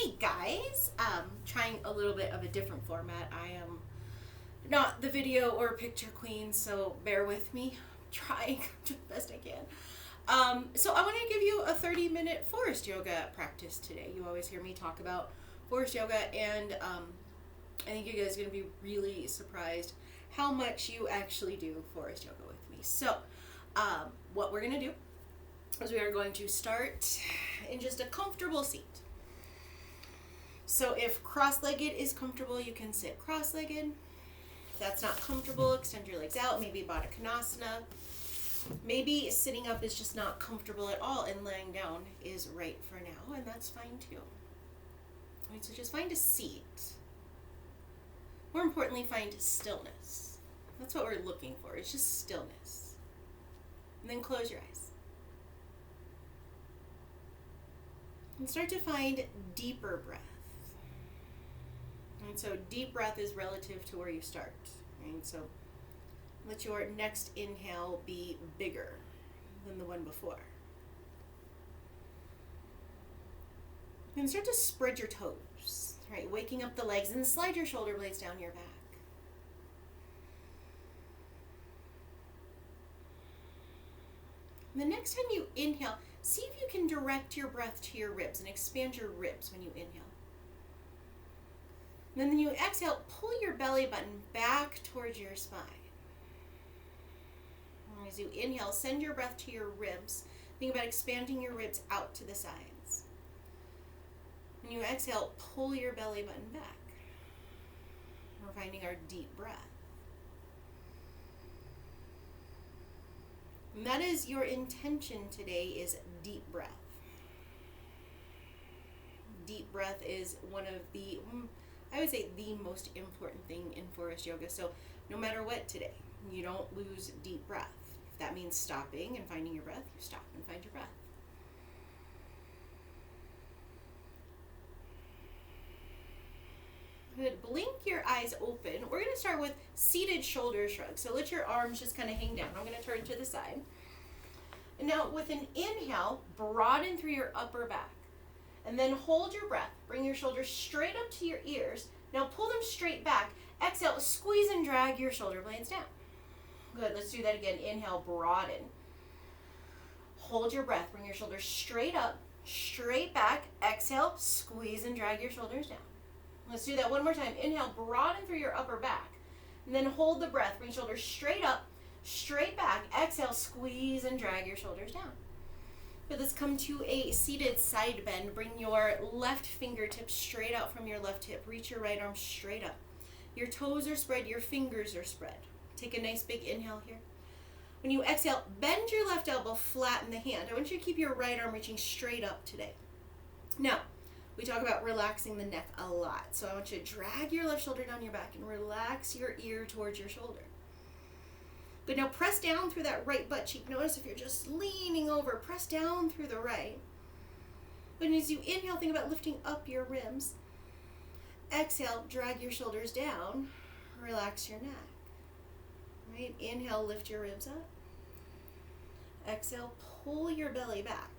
Hey guys, trying a little bit of a different format. I am not the video or picture queen, so bear with me. I'm trying the best I can. So I want to give you a 30-minute Forrest Yoga practice today. You always hear me talk about Forrest Yoga, and I think you guys are going to be really surprised how much you actually do Forrest Yoga with me. So what we're going to do is we are going to start in just a comfortable seat. So if cross-legged is comfortable, you can sit cross-legged. If that's not comfortable, extend your legs out, maybe Baddha Konasana. Maybe sitting up is just not comfortable at all and laying down is right for now, and that's fine too. All right, so just find a seat. More importantly, find stillness. That's what we're looking for, it's just stillness. And then close your eyes. And start to find deeper breath. And so deep breath is relative to where you start. Right? So let your next inhale be bigger than the one before. And start to spread your toes. Right? Waking up the legs and slide your shoulder blades down your back. And the next time you inhale, see if you can direct your breath to your ribs and expand your ribs when you inhale. And then you exhale, pull your belly button back towards your spine. And as you inhale, send your breath to your ribs. Think about expanding your ribs out to the sides. When you exhale, pull your belly button back. We're finding our deep breath. And that is your intention today, is deep breath. Deep breath is one of the, I would say, the most important thing in Forrest Yoga. So no matter what today, you don't lose deep breath. If that means stopping and finding your breath, you stop and find your breath. Good. Blink your eyes open. We're going to start with seated shoulder shrug. So let your arms just kind of hang down. I'm going to turn to the side. And now with an inhale, broaden through your upper back. And then hold your breath. Bring your shoulders straight up to your ears. Now pull them straight back. Exhale, squeeze and drag your shoulder blades down. Good. Let's do that again. Inhale, broaden. Hold your breath. Bring your shoulders straight up, straight back. Exhale, squeeze and drag your shoulders down. Let's do that one more time. Inhale, broaden through your upper back. And then hold the breath. Bring shoulders straight up, straight back. Exhale, squeeze and drag your shoulders down. Good, let's come to a seated side bend. Bring your left fingertips straight out from your left hip. Reach your right arm straight up. Your toes are spread, your fingers are spread. Take a nice big inhale here. When you exhale, bend your left elbow, flatten the hand. I want you to keep your right arm reaching straight up today. Now, we talk about relaxing the neck a lot. So I want you to drag your left shoulder down your back and relax your ear towards your shoulder. Good, now press down through that right butt cheek. Notice if you're just leaning over, press down through the right. But as you inhale, think about lifting up your ribs. Exhale, drag your shoulders down, relax your neck. Right? Inhale, lift your ribs up. Exhale, pull your belly back.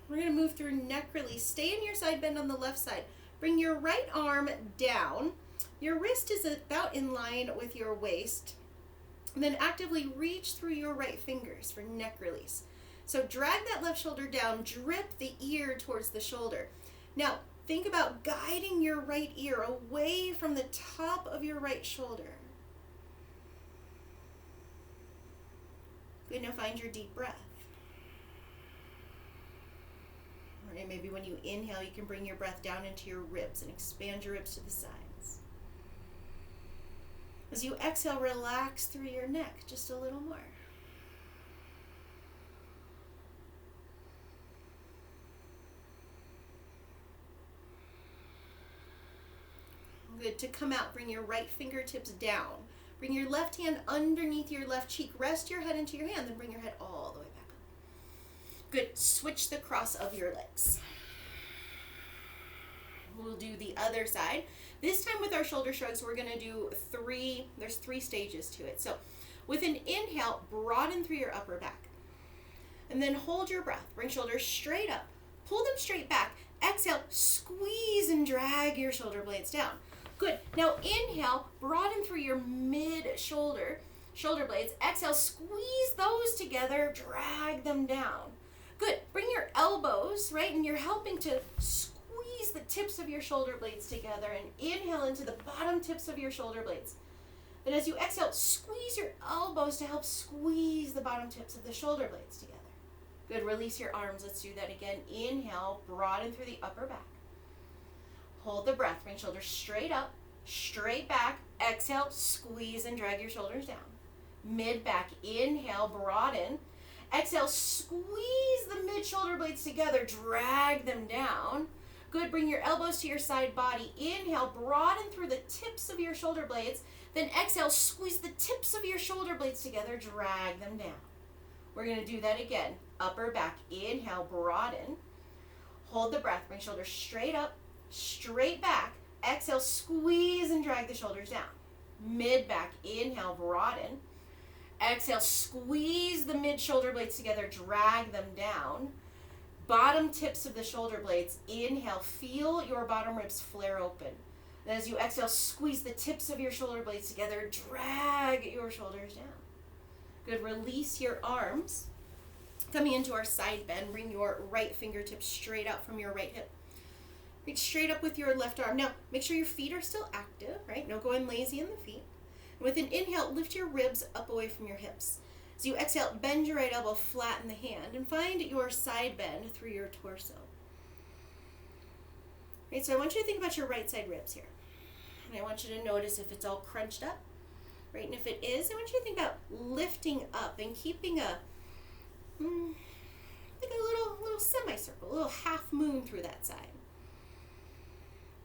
We're going to move through neck release. Stay in your side bend on the left side. Bring your right arm down. Your wrist is about in line with your waist. And then actively reach through your right fingers for neck release. So drag that left shoulder down, drip the ear towards the shoulder. Now, think about guiding your right ear away from the top of your right shoulder. Good, now find your deep breath. All right, maybe when you inhale, you can bring your breath down into your ribs and expand your ribs to the sides. As you exhale, relax through your neck just a little more. Good. To come out, bring your right fingertips down. Bring your left hand underneath your left cheek. Rest your head into your hand, then bring your head all the way back up. Good. Switch the cross of your legs. We'll do the other side. This time with our shoulder shrugs, we're going to do there's three stages to it. So With an inhale, broaden through your upper back. And then hold your breath. Bring shoulders straight up. Pull them straight back. Exhale, squeeze and drag your shoulder blades down. Good. Now inhale, broaden through your mid-shoulder blades. Exhale, squeeze those together, drag them down. Good. Bring your elbows, right? And you're helping to squeeze the tips of your shoulder blades together and inhale into the bottom tips of your shoulder blades. Then as you exhale, squeeze your elbows to help squeeze the bottom tips of the shoulder blades together. Good. Release your arms. Let's do that again. Inhale, broaden through the upper back. Hold the breath. Bring shoulders straight up, straight back. Exhale, squeeze and drag your shoulders down. Mid back. Inhale, broaden. Exhale, squeeze the mid shoulder blades together. Drag them down. Good. Bring your elbows to your side body. Inhale, broaden through the tips of your shoulder blades. Then exhale, squeeze the tips of your shoulder blades together. Drag them down. We're going to do that again. Upper back. Inhale, broaden. Hold the breath. Bring shoulders straight up, straight back. Exhale, squeeze and drag the shoulders down. Mid back. Inhale, broaden. Exhale, squeeze the mid shoulder blades together. Drag them down. Bottom tips of the shoulder blades. Inhale, feel your bottom ribs flare open. Then as you exhale, squeeze the tips of your shoulder blades together. Drag your shoulders down. Good. Release your arms. Coming into our side bend, bring your right fingertips straight out from your right hip. Reach straight up with your left arm. Now, make sure your feet are still active, right? No going lazy in the feet. And with an inhale, lift your ribs up away from your hips. As you exhale, bend your right elbow, flatten the hand, and find your side bend through your torso. Right, so I want you to think about your right side ribs here. And I want you to notice if it's all crunched up, right? And if it is, I want you to think about lifting up and keeping a like a little semicircle, a little half moon through that side.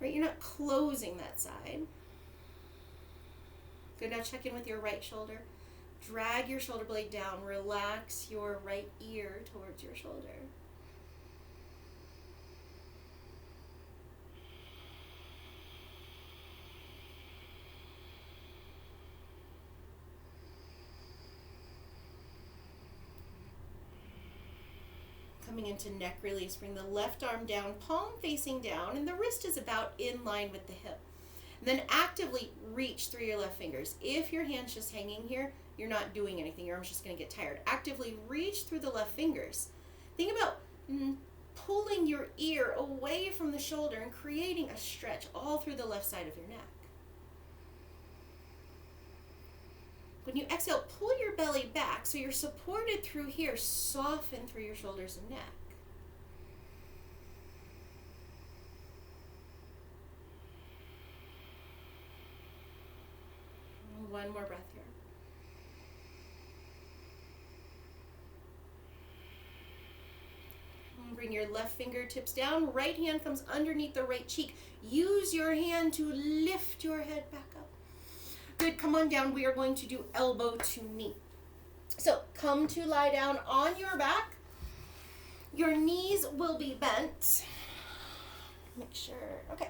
Right, you're not closing that side. Good, now check in with your right shoulder. Drag your shoulder blade down. Relax your right ear towards your shoulder. Coming into neck release, bring the left arm down, palm facing down, and the wrist is about in line with the hip. And then actively reach through your left fingers. If your hand's just hanging here, you're not doing anything. Your arm's just going to get tired. Actively reach through the left fingers. Think about pulling your ear away from the shoulder and creating a stretch all through the left side of your neck. When you exhale, pull your belly back so you're supported through here. Soften through your shoulders and neck. One more breath here. And bring your left fingertips down. Right hand comes underneath the right cheek. Use your hand to lift your head back up. Good, come on down. We are going to do elbow to knee. So come to lie down on your back. Your knees will be bent. Make sure, okay.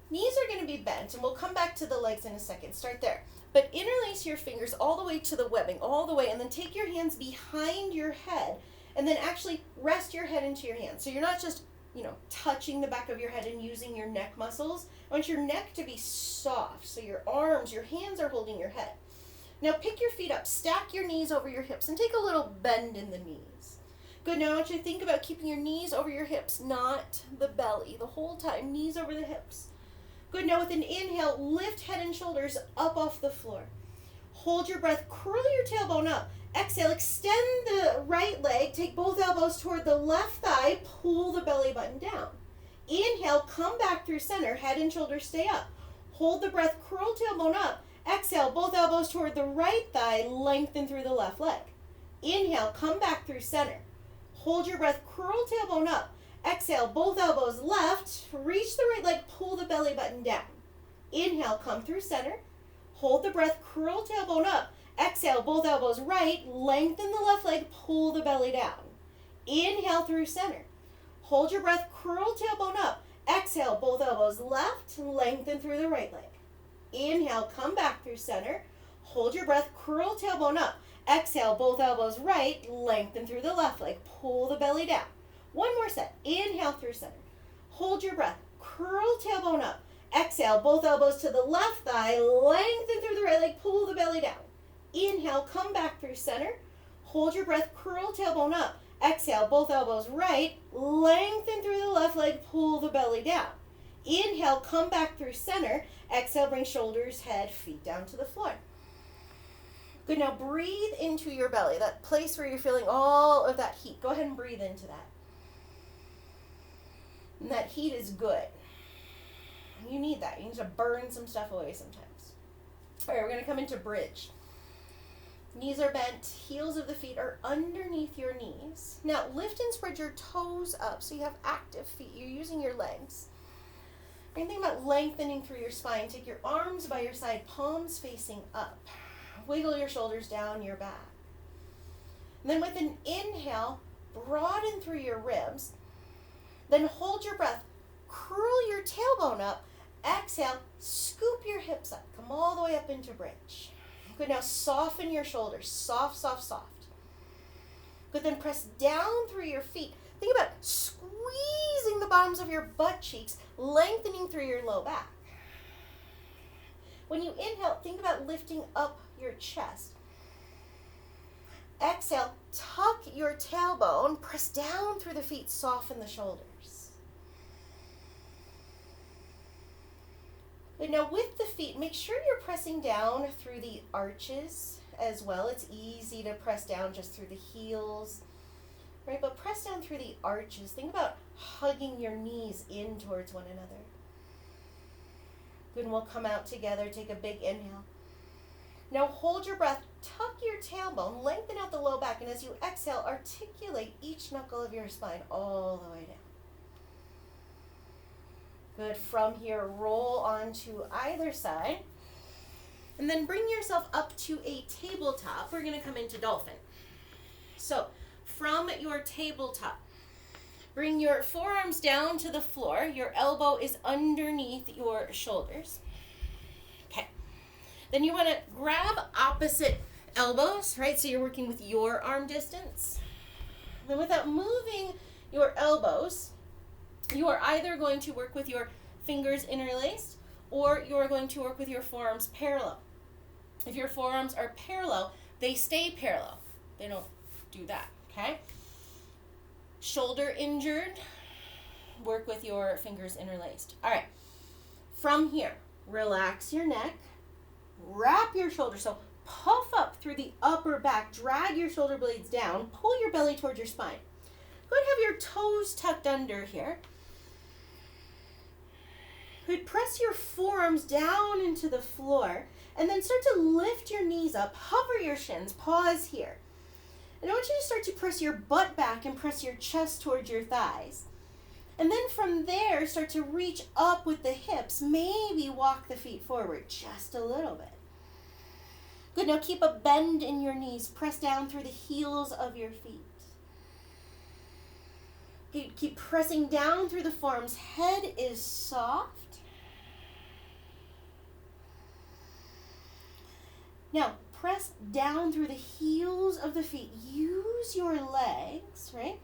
Knees are going to be bent, and we'll come back to the legs in a second. Start there. But interlace your fingers all the way to the webbing, all the way, and then take your hands behind your head, and then actually rest your head into your hands. So you're not just, touching the back of your head and using your neck muscles. I want your neck to be soft, so your arms, your hands are holding your head. Now pick your feet up, stack your knees over your hips, and take a little bend in the knees. Good, now I want you to think about keeping your knees over your hips, not the belly, the whole time, knees over the hips. Good, now with an inhale, lift head and shoulders up off the floor. Hold your breath, curl your tailbone up. Exhale, extend the right leg, take both elbows toward the left thigh, pull the belly button down. Inhale, come back through center, head and shoulders stay up. Hold the breath, curl tailbone up. Exhale, both elbows toward the right thigh, lengthen through the left leg. Inhale, come back through center. Hold your breath, curl tailbone up. Exhale, both elbows left, reach the right leg, pull the belly button down. Inhale, come through center. Hold the breath, curl tailbone up. Exhale, both elbows right, lengthen the left leg, pull the belly down. Inhale through center. Hold your breath, curl tailbone up. Exhale, both elbows left, lengthen through the right leg. Inhale, come back through center. Hold your breath, curl tailbone up. Exhale, both elbows right, lengthen through the left leg, pull the belly down. One more set. Inhale through center. Hold your breath, curl tailbone up. Exhale, both elbows to the left thigh, lengthen through the right leg, pull the belly down. Inhale, come back through center. Hold your breath, curl tailbone up. Exhale, both elbows right, lengthen through the left leg, pull the belly down. Inhale, come back through center. Exhale, bring shoulders, head, feet down to the floor. Good, now breathe into your belly, that place where you're feeling all of that heat. Go ahead and breathe into that. And that heat is good. You need that. You need to burn some stuff away sometimes. All right, we're going to come into bridge. Knees are bent, heels of the feet are underneath your knees. Now lift and spread your toes up so you have active feet. You're using your legs. And think about lengthening through your spine. Take your arms by your side, palms facing up. Wiggle your shoulders down your back. And then with an inhale, broaden through your ribs. Then hold your breath. Curl your tailbone up. Exhale, scoop your hips up. Come all the way up into bridge. Good, now soften your shoulders. Soft, soft, soft. Good, then press down through your feet. Think about squeezing the bottoms of your butt cheeks, lengthening through your low back. When you inhale, think about lifting up your chest. Exhale, tuck your tailbone, press down through the feet, soften the shoulders. Good, now with the feet, make sure you're pressing down through the arches as well. It's easy to press down just through the heels, right? But press down through the arches. Think about hugging your knees in towards one another. Good, and we'll come out together. Take a big inhale. Now hold your breath, tuck your tailbone, lengthen out the low back, and as you exhale, articulate each knuckle of your spine all the way down. Good, from here, roll onto either side, and then bring yourself up to a tabletop. We're gonna come into dolphin. So, from your tabletop, bring your forearms down to the floor. Your elbow is underneath your shoulders. Okay. Then you want to grab opposite elbows, right? So you're working with your arm distance. Then without moving your elbows, you are either going to work with your fingers interlaced or you are going to work with your forearms parallel. If your forearms are parallel, they stay parallel. They don't do that, okay? Shoulder injured, work with your fingers interlaced. All right, from here, relax your neck, wrap your shoulders. So puff up through the upper back, drag your shoulder blades down, pull your belly towards your spine. Go ahead and have your toes tucked under here. Good, press your forearms down into the floor and then start to lift your knees up, hover your shins, pause here. And I want you to start to press your butt back and press your chest towards your thighs. And then from there, start to reach up with the hips. Maybe walk the feet forward just a little bit. Good, now keep a bend in your knees. Press down through the heels of your feet. Good, keep pressing down through the forearms. Head is soft. Now, press down through the heels of the feet. Use your legs, right?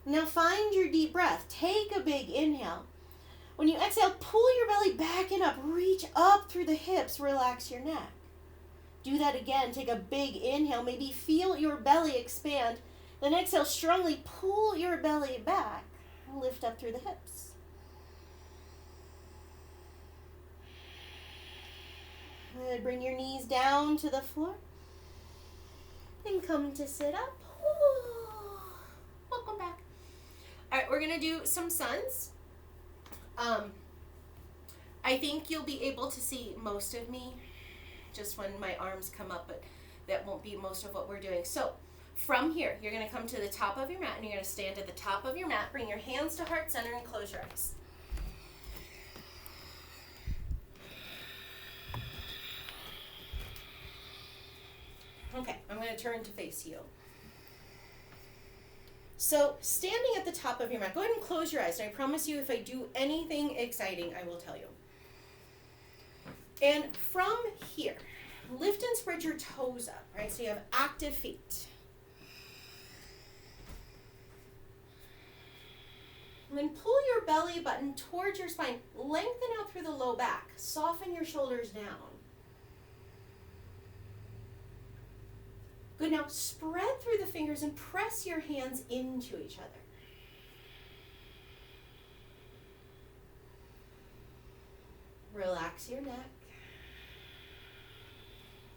Now find your deep breath. Take a big inhale. When you exhale, pull your belly back and up. Reach up through the hips. Relax your neck. Do that again. Take a big inhale. Maybe feel your belly expand. Then exhale, strongly pull your belly back. Lift up through the hips. Good. Bring your knees down to the floor. And come to sit up. Welcome back. All right, we're going to do some suns. I think you'll be able to see most of me just when my arms come up, but that won't be most of what we're doing. So from here, you're going to come to the top of your mat, and you're going to stand at the top of your mat. Bring your hands to heart center and close your eyes. Okay, I'm going to turn to face you. So standing at the top of your mat, go ahead and close your eyes. And I promise you, if I do anything exciting, I will tell you. And from here, Lift and spread your toes up, right? So you have active feet. And then pull your belly button towards your spine. Lengthen out through the low back. Soften your shoulders down. Good, now spread through the fingers and press your hands into each other. Relax your neck.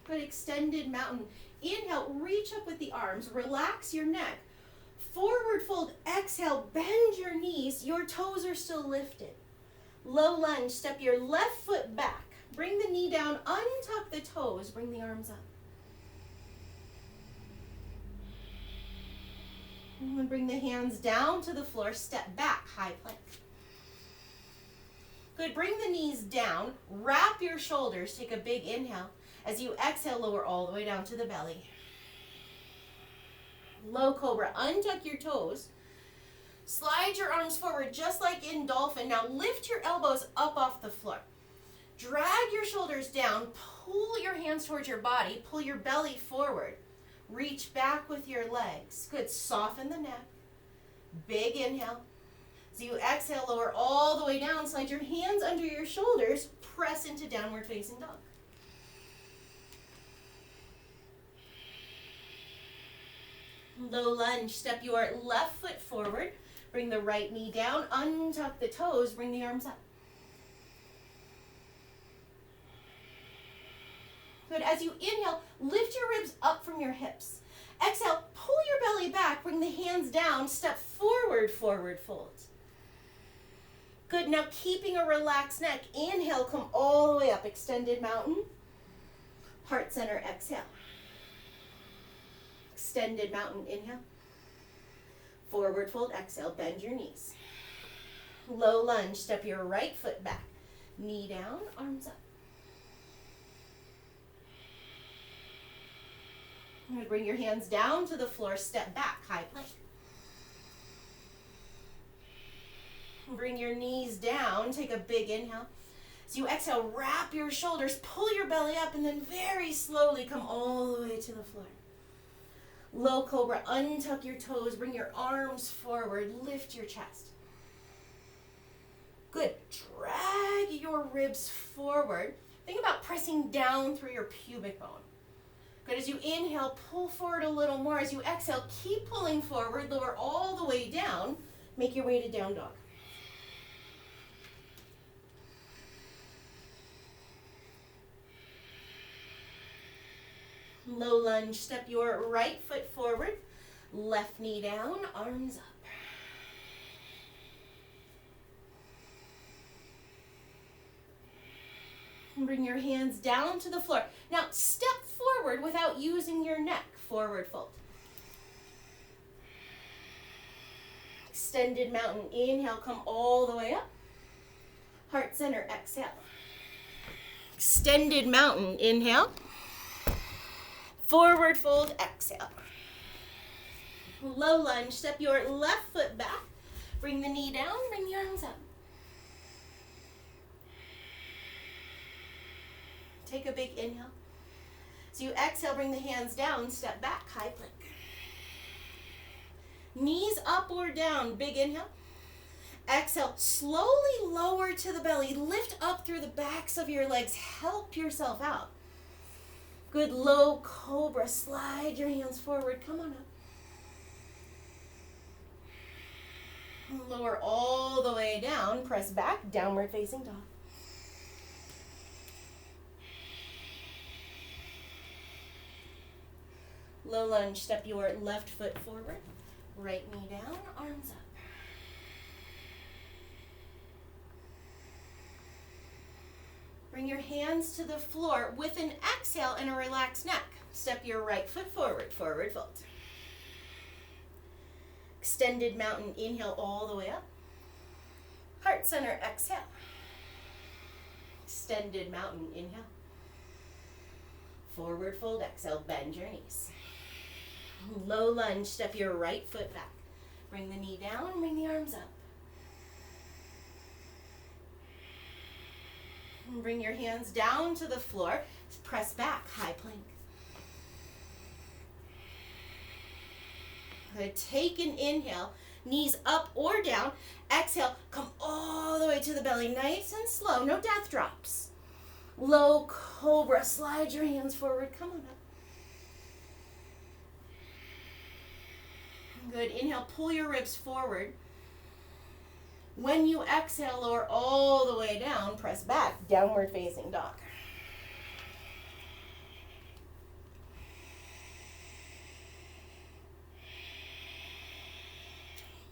Good, extended mountain. Inhale, reach up with the arms. Relax your neck. Forward fold, exhale, bend your knees. Your toes are still lifted. Low lunge, step your left foot back. Bring the knee down, untuck the toes, bring the arms up. And bring the hands down to the floor, step back, high plank. Good, bring the knees down, wrap your shoulders, take a big inhale. As you exhale, lower all the way down to the belly. Low cobra, untuck your toes. Slide your arms forward just like in dolphin. Now lift your elbows up off the floor. Drag your shoulders down, pull your hands towards your body, pull your belly forward. Reach back with your legs. Good, soften the neck. Big inhale. As you exhale, lower all the way down, slide your hands under your shoulders, press into downward facing dog. Low lunge, step your left foot forward, bring the right knee down, untuck the toes, bring the arms up. Good, as you inhale, lift your ribs up from your hips. Exhale, pull your belly back, bring the hands down, step forward, forward fold. Good, now keeping a relaxed neck, inhale, come all the way up, extended mountain. Heart center, exhale. Extended mountain, inhale. Forward fold, exhale, bend your knees. Low lunge, step your right foot back. Knee down, arms up. I'm going to bring your hands down to the floor, step back, high plank. Bring your knees down, take a big inhale. As you exhale, wrap your shoulders, pull your belly up, and then very slowly come all the way to the floor. Low cobra, untuck your toes, bring your arms forward, lift your chest. Good, drag your ribs forward. Think about pressing down through your pubic bone. Good, as you inhale, pull forward a little more. As you exhale, keep pulling forward, lower all the way down. Make your way to down dog. Low lunge, step your right foot forward, left knee down, arms up. And bring your hands down to the floor. Now step forward without using your neck, forward fold. Extended mountain, inhale, come all the way up. Heart center, exhale. Extended mountain, inhale. Forward fold, exhale. Low lunge, step your left foot back. Bring the knee down, bring the arms up. Take a big inhale. So you exhale, bring the hands down, step back, high plank. Knees up or down, big inhale. Exhale, slowly lower to the belly. Lift up through the backs of your legs. Help yourself out. Good, low cobra. Slide your hands forward. Come on up. Lower all the way down. Press back, downward facing dog. Low lunge, step your left foot forward. Right knee down, arms up. Bring your hands to the floor with an exhale and a relaxed neck. Step your right foot forward, forward fold. Extended mountain, inhale all the way up. Heart center, exhale. Extended mountain, inhale. Forward fold, exhale, bend your knees. Low lunge, step your right foot back. Bring the knee down, bring the arms up. And bring your hands down to the floor. Press back, high plank. Good. Take an inhale, knees up or down. Exhale, come all the way to the belly, nice and slow, no death drops. Low cobra, slide your hands forward, come on up. Good. Inhale, pull your ribs forward. When you exhale, lower all the way down, press back, downward facing dog.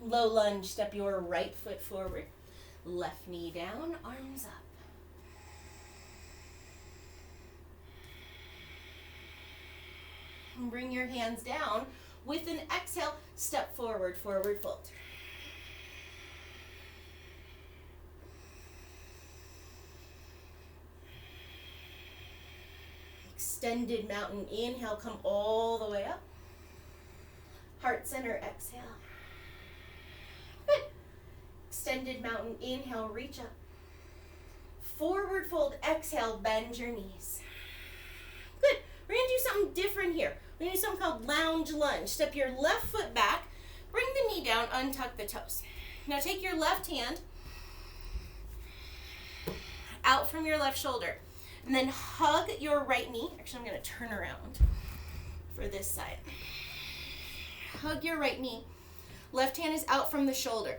Low lunge, step your right foot forward. Left knee down, arms up. And bring your hands down. With an exhale, step forward, forward fold. Extended mountain, inhale, come all the way up. Heart center, exhale. Good. Extended mountain, inhale, reach up. Forward fold, exhale, bend your knees. Good. We're gonna do something different here. We're gonna do something called lounge lunge. Step your left foot back, bring the knee down, untuck the toes. Now take your left hand out from your left shoulder, and then hug your right knee. Actually, I'm gonna turn around for this side. Hug your right knee. Left hand is out from the shoulder.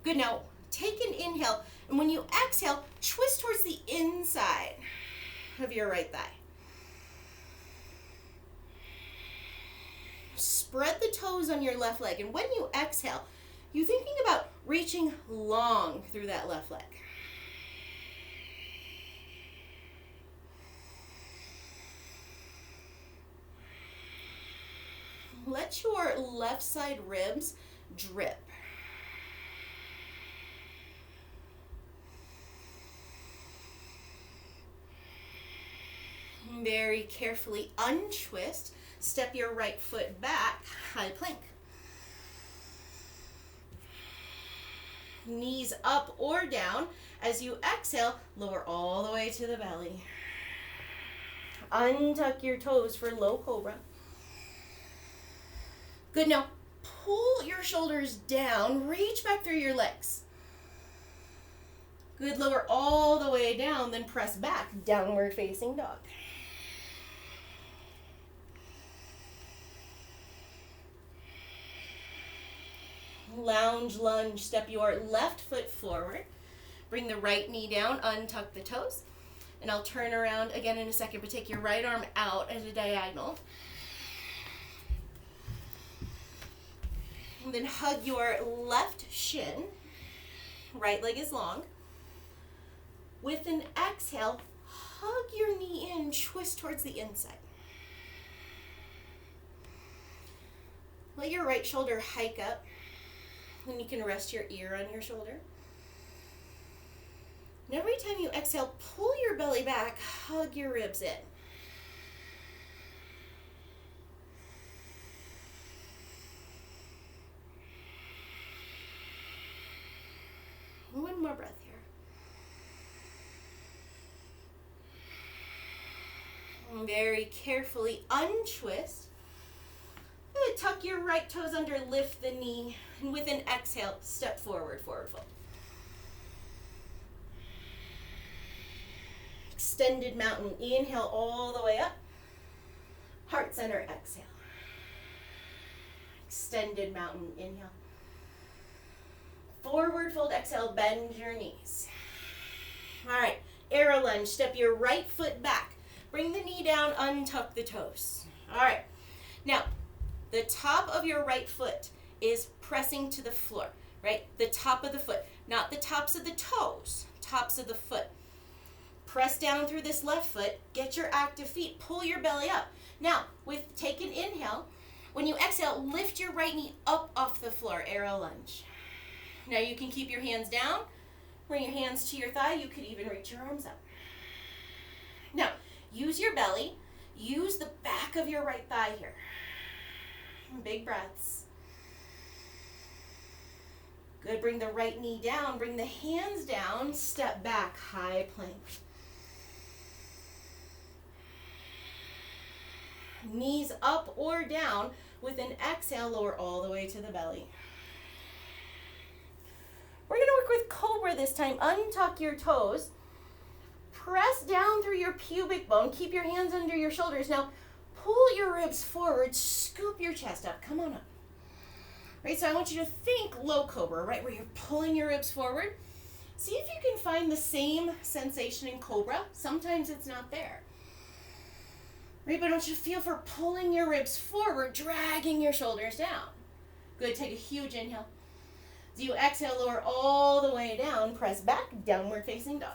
Good. Now take an inhale, and when you exhale, twist towards the inside of your right thigh. Spread the toes on your left leg, and when you exhale, you're thinking about reaching long through that left leg. Let your left side ribs drip. Very carefully untwist. Step your right foot back, high plank. Knees up or down. As you exhale, lower all the way to the belly. Untuck your toes for low cobra. Good. Now pull your shoulders down, reach back through your legs. Good. Lower all the way down, then press back, downward facing dog. Lounge lunge, step your left foot forward. Bring the right knee down, untuck the toes. And I'll turn around again in a second, but take your right arm out at a diagonal. And then hug your left shin. Right leg is long. With an exhale, hug your knee in, twist towards the inside. Let your right shoulder hike up. And you can rest your ear on your shoulder. And every time you exhale, pull your belly back, hug your ribs in. One more breath here. And very carefully untwist. Tuck your right toes under, lift the knee, and with an exhale, step forward, forward fold. Extended mountain, inhale all the way up. Heart center, exhale. Extended mountain, inhale. Forward fold, exhale, bend your knees. All right, arrow lunge, step your right foot back. Bring the knee down, untuck the toes. All right, now, the top of your right foot is pressing to the floor, right? The top of the foot, not the tops of the toes, tops of the foot. Press down through this left foot, get your active feet, pull your belly up. Now, take an inhale. When you exhale, lift your right knee up off the floor, arrow lunge. Now you can keep your hands down, bring your hands to your thigh, you could even reach your arms up. Now, use your belly, use the back of your right thigh here. Big breaths. Good. Bring the right knee down. Bring the hands down. Step back. High plank. Knees up or down. With an exhale, lower all the way to the belly. We're going to work with Cobra this time. Untuck your toes. Press down through your pubic bone. Keep your hands under your shoulders. Now, pull your ribs forward. Scoop your chest up. Come on up. Right, so I want you to think low Cobra, right, where you're pulling your ribs forward. See if you can find the same sensation in Cobra. Sometimes it's not there. Right, but I want you to feel for pulling your ribs forward, dragging your shoulders down. Good, take a huge inhale. As you exhale, lower all the way down, press back, downward facing dog.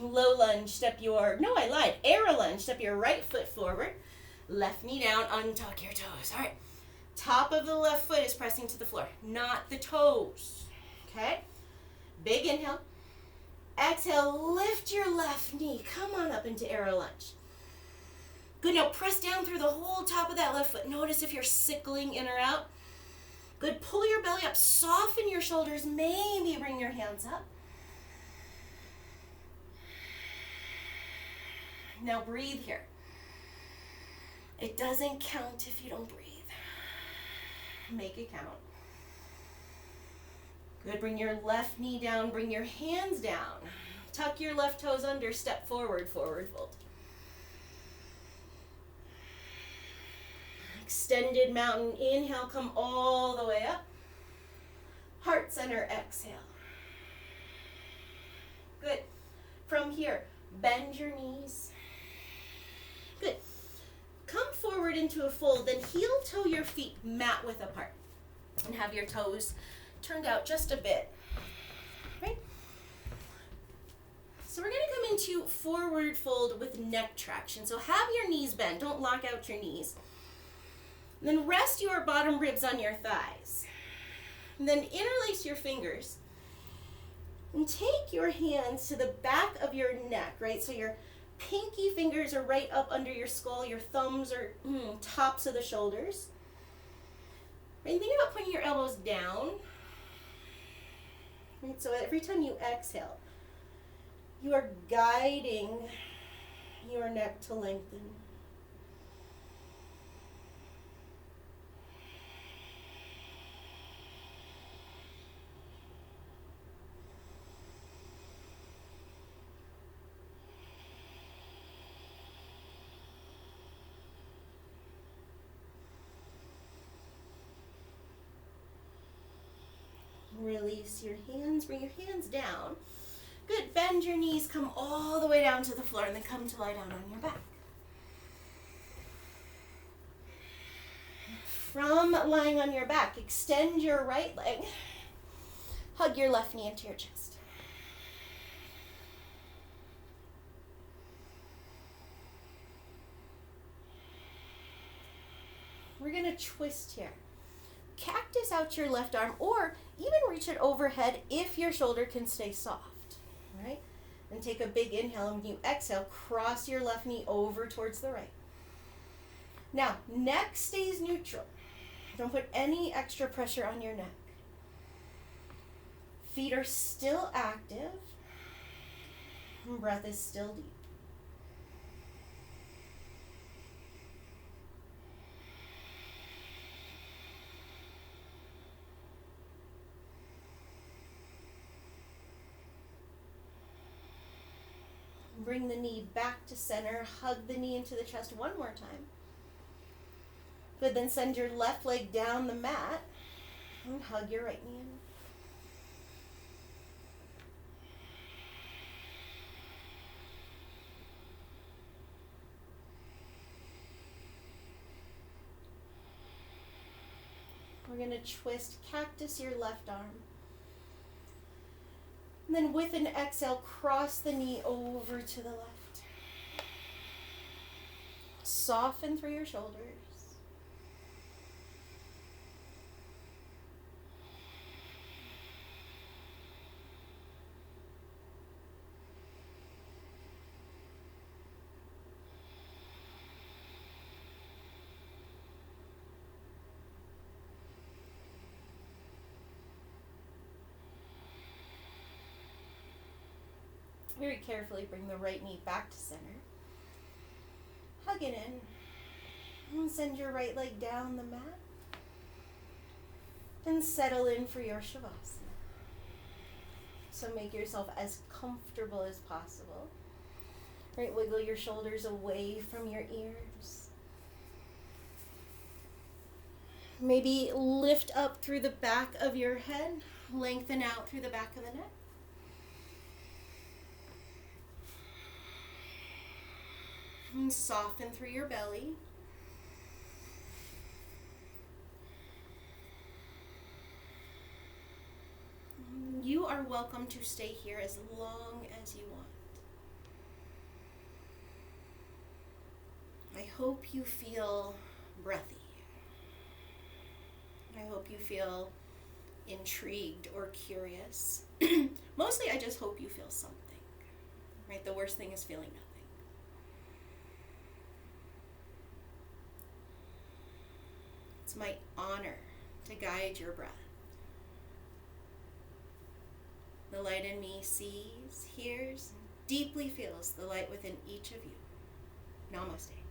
Low lunge, air lunge, step your right foot forward, left knee down, untuck your toes. All right, top of the left foot is pressing to the floor, not the toes, okay? Big inhale. Exhale, lift your left knee, come on up into arrow lunge. Good, now press down through the whole top of that left foot. Notice if you're sickling in or out. Good, pull your belly up, soften your shoulders, maybe bring your hands up. Now breathe here. It doesn't count if you don't breathe. Make it count. Good, bring your left knee down, bring your hands down. Tuck your left toes under, step forward, forward fold. Extended mountain, inhale, come all the way up. Heart center, exhale. Good. From here, bend your knees. Good. Come forward into a fold, then heel toe your feet mat width apart. And have your toes turned out just a bit. Right? So we're going to come into forward fold with neck traction. So have your knees bent. Don't lock out your knees. And then rest your bottom ribs on your thighs. And then interlace your fingers. And take your hands to the back of your neck, right? So your pinky fingers are right up under your skull. Your thumbs are tops of the shoulders. And think about putting your elbows down. Right? So every time you exhale, you are guiding your neck to lengthen. Release your hands, bring your hands down. Good, bend your knees, come all the way down to the floor, and then come to lie down on your back. From lying on your back, extend your right leg. Hug your left knee into your chest. We're going to twist here. Cactus out your left arm, or even reach it overhead if your shoulder can stay soft, right? And take a big inhale, and when you exhale, cross your left knee over towards the right. Now, neck stays neutral. Don't put any extra pressure on your neck. Feet are still active, and breath is still deep. Bring the knee back to center. Hug the knee into the chest one more time. Good, then send your left leg down the mat and hug your right knee in. We're going to twist cactus your left arm. And then with an exhale, cross the knee over to the left. Soften through your shoulders. Very carefully bring the right knee back to center. Hug it in. And send your right leg down the mat. And settle in for your Shavasana. So make yourself as comfortable as possible. Right, wiggle your shoulders away from your ears. Maybe lift up through the back of your head. Lengthen out through the back of the neck. And soften through your belly. You are welcome to stay here as long as you want. I hope you feel breathy. I hope you feel intrigued or curious. Mostly, I just hope you feel something. Right? The worst thing is feeling nothing. It's my honor to guide your breath. The light in me sees, hears, deeply feels the light within each of you. Namaste.